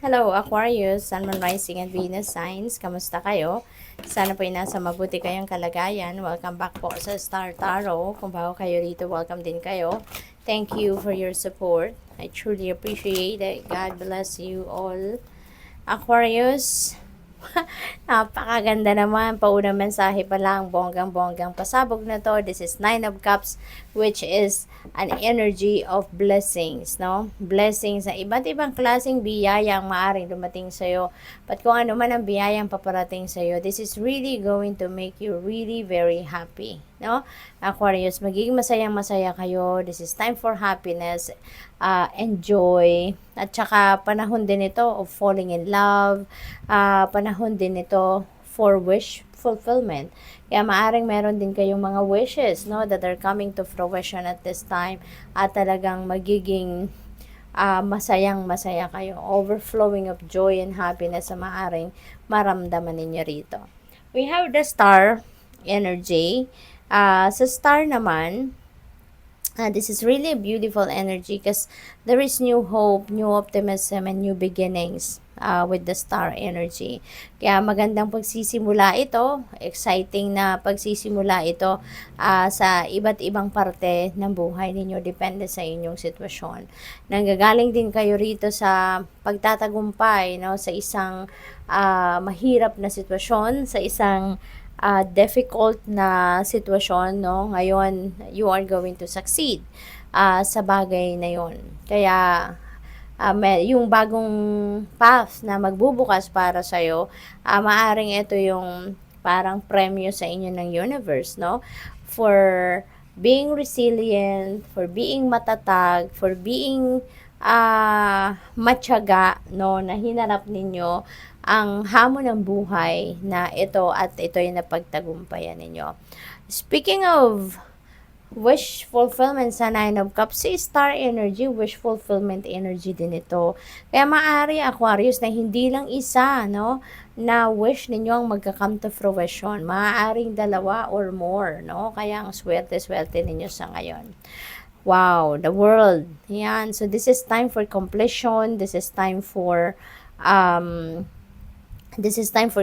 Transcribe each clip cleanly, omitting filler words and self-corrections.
Hello, Aquarius, Sun, Moon, Rising, and Venus signs. Kamusta kayo? Sana po ay nasa mabuti kayong kalagayan. Welcome back po sa Star Tarot. Kung bago kayo rito, welcome din kayo. Thank you for your support. I truly appreciate it. God bless you all. Aquarius, napakaganda naman. Paunang mensahe pa lang, bonggang-bonggang pasabog na to. This is Nine of Cups, which is an energy of blessings, no? Blessings na iba't ibang klaseng biyaya ang maaaring dumating sa'yo. But kung ano man ang biyayang paparating sa'yo, this is really going to make you really very happy, no? Aquarius, magiging masayang-masaya kayo. This is time for happiness, enjoy, at saka panahon din ito of falling in love, panahon din ito for wish fulfillment. Kaya maaring meron din kayong mga wishes, no, that are coming to fruition at this time, at talagang magiging masayang-masaya kayo. Overflowing of joy and happiness sa maaring maramdaman ninyo rito. We have the star energy. Sa star naman, this is really a beautiful energy because there is new hope, new optimism, and new beginnings with the star energy. Kaya magandang pagsisimula ito, exciting na pagsisimula ito sa iba't ibang parte ng buhay ninyo, depende sa inyong sitwasyon. Nanggagaling din kayo rito sa pagtatagumpay, no, sa isang mahirap na sitwasyon, sa isang difficult na sitwasyon, no? Ngayon, you are going to succeed sa bagay na yon. Kaya, yung bagong path na magbubukas para sa'yo, maaring ito yung parang premyo sa inyo ng universe, no? For being resilient, for being matatag, for being matyaga, no, na hinarap ninyo ang hamon ng buhay na ito at ito yung napagtagumpayan ninyo. Speaking of wish fulfillment sa Nine of Cups, si Star Energy, wish fulfillment energy din ito. Kaya maaari, Aquarius, na hindi lang isa, no, na wish ninyo ang magka-come to fruition. Maaaring dalawa or more, no? Kaya ang swerte-swerte ninyo sa ngayon. Wow, the world. Yan. So, this is time for completion. This is time for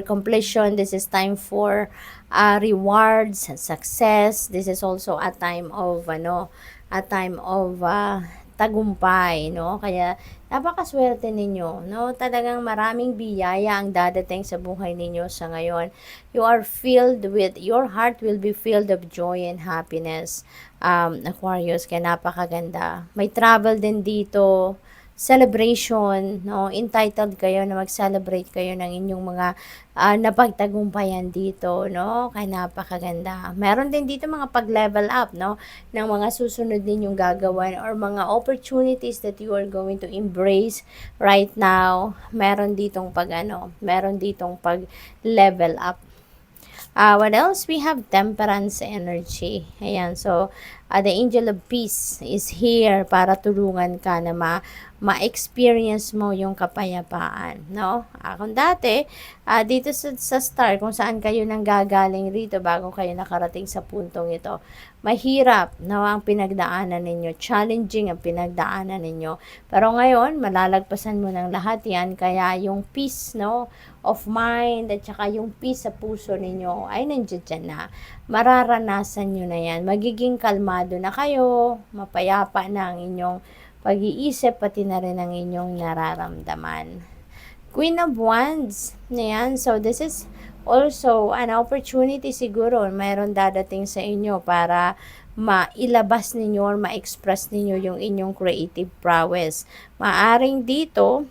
completion. This is time for rewards, success. This is also a time of tagumpay, no? Kaya napakaswerte ninyo, no? Talagang maraming biyaya ang dadating sa buhay ninyo sa ngayon. Your heart will be filled of joy and happiness, Aquarius. Kaya napakaganda. May travel din dito, celebration, no? Entitled kayo na mag-celebrate kayo ng inyong mga napagtagumpayan dito, no? Kaya napakaganda. Meron din dito mga pag-level up, no, ng mga susunod ninyong gagawin or mga opportunities that you are going to embrace right now. Meron ditong pag-level up. What else? We have temperance energy. Ayan, so the angel of peace is here para tulungan ka na ma-experience mo yung kapayapaan, no? Kung dati, dito sa star, kung saan kayo nang gagaling rito bago kayo nakarating sa puntong ito, mahirap, no, ang pinagdaanan ninyo, challenging ang pinagdaanan ninyo. Pero ngayon, malalagpasan mo ng lahat yan, kaya yung peace, no, of mind, at saka yung peace sa puso ninyo, ay nandiyan na. Mararanasan nyo na yan. Magiging kalmado na kayo, mapayapa na ang inyong pag-iisip, pati na rin ang inyong nararamdaman. Queen of Wands, yan. So, this is also an opportunity siguro. Mayroon dadating sa inyo para mailabas ninyo or ma-express ninyo yung inyong creative prowess. Maaring dito,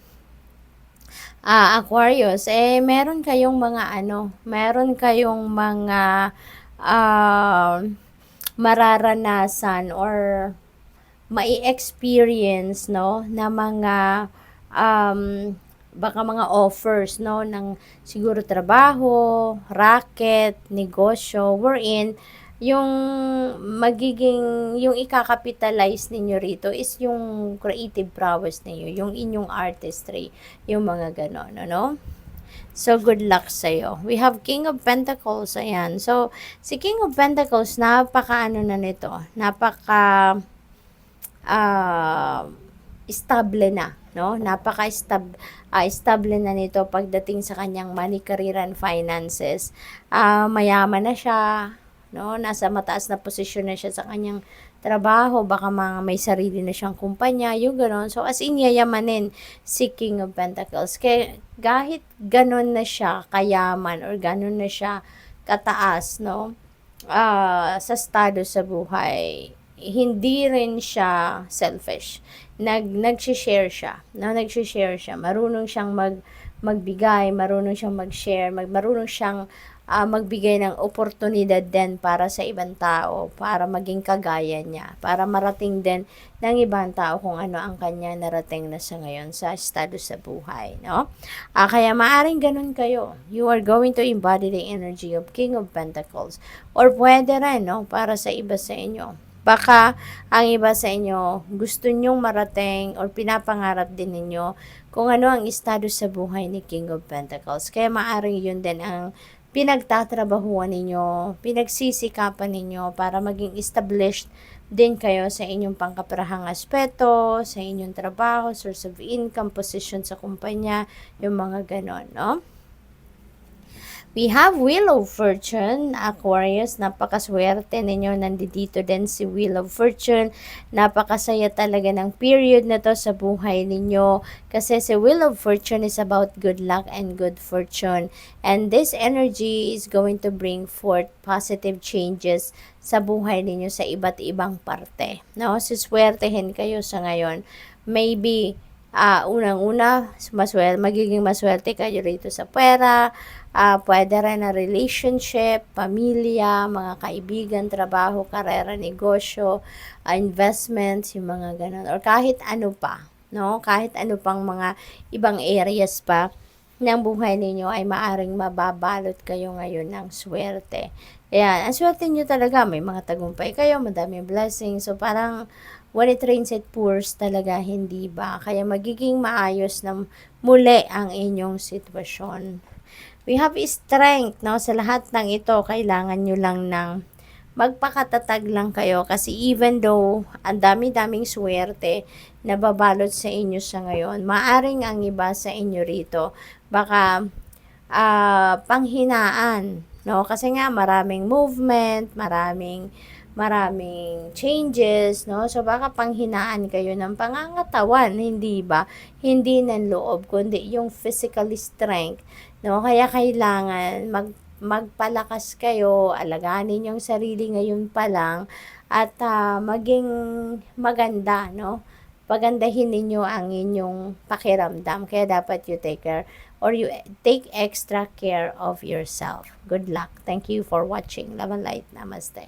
Aquarius, meron kayong mga mararanasan or mai-experience, no, na mga baka mga offers, no, ng siguro trabaho, racket, negosyo, wherein yung ikakapitalize ninyo rito is yung creative prowess ninyo, yung inyong artistry, yung mga ganon, ano? So, good luck sa'yo. We have King of Pentacles, ayan. So, si King of Pentacles, napaka stable na. no? Napaka-stable na nito pagdating sa kanyang money, career, and finances. Mayaman na siya, no? Nasa mataas na posisyon na siya sa kanyang trabaho, baka may sarili na siyang kumpanya, yung gano'n. So, as in, yayamanin si King of Pentacles. Kaya, kahit gano'n na siya kayaman or gano'n na siya kataas, no? Sa estado sa buhay, hindi rin siya selfish. Nag-share siya, no? Nag-share siya. Marunong siyang magbigay, marunong siyang mag-share, marunong siyang magbigay ng oportunidad din para sa ibang tao, para maging kagaya niya, para marating din ng ibang tao kung ano ang kanya narating na sa ngayon sa estado sa buhay, no? Kaya maaring ganun kayo. You are going to embody the energy of King of Pentacles. Or pwede rin, no? Para sa iba sa inyo. Baka ang iba sa inyo gusto nyong marating or pinapangarap din ninyo kung ano ang estado sa buhay ni King of Pentacles. Kaya maaring yun din ang pinagtatrabahuan ninyo, pinagsisikapan ninyo para maging established din kayo sa inyong pangkaperahang aspeto, sa inyong trabaho, source of income, position sa kumpanya, yung mga ganon, no? We have Wheel of Fortune, Aquarius, napakaswerte ninyo, nandito din si Wheel of Fortune, napakasaya talaga ng period na to sa buhay ninyo, kasi si Wheel of Fortune is about good luck and good fortune, and this energy is going to bring forth positive changes sa buhay ninyo sa iba't ibang parte, no? Siswertehin kayo sa ngayon, maybe, unang-una, magiging maswerte kayo rito sa pera, pwede rin na relationship, pamilya, mga kaibigan, trabaho, karera, negosyo, investments, yung mga ganun. Or kahit ano pa, no? Kahit ano pang mga ibang areas pa ng buhay ninyo ay maaring mababalot kayo ngayon ng swerte. Kaya, ang swerte nyo talaga, may mga tagumpay kayo, madaming blessings. So, parang, when it rains, it pours talaga, hindi ba? Kaya, magiging maayos na muli ang inyong sitwasyon. We have strength, no? Sa lahat ng ito, kailangan nyo lang ng magpakatatag lang kayo. Kasi even though ang dami-daming swerte na babalot sa inyo sa ngayon, maaring ang iba sa inyo rito, baka panghinaan, no? Kasi nga maraming movement, maraming changes, no? So, baka panghinaan kayo ng pangangatawan, hindi ba? Hindi ng loob, kundi yung physical strength, no? Kaya kailangan magpalakas kayo, alaganin yung sarili ngayon pa lang, at maging maganda, no? Pagandahin ninyo ang inyong pakiramdam. Kaya dapat you take care or you take extra care of yourself. Good luck. Thank you for watching. Love and light. Namaste.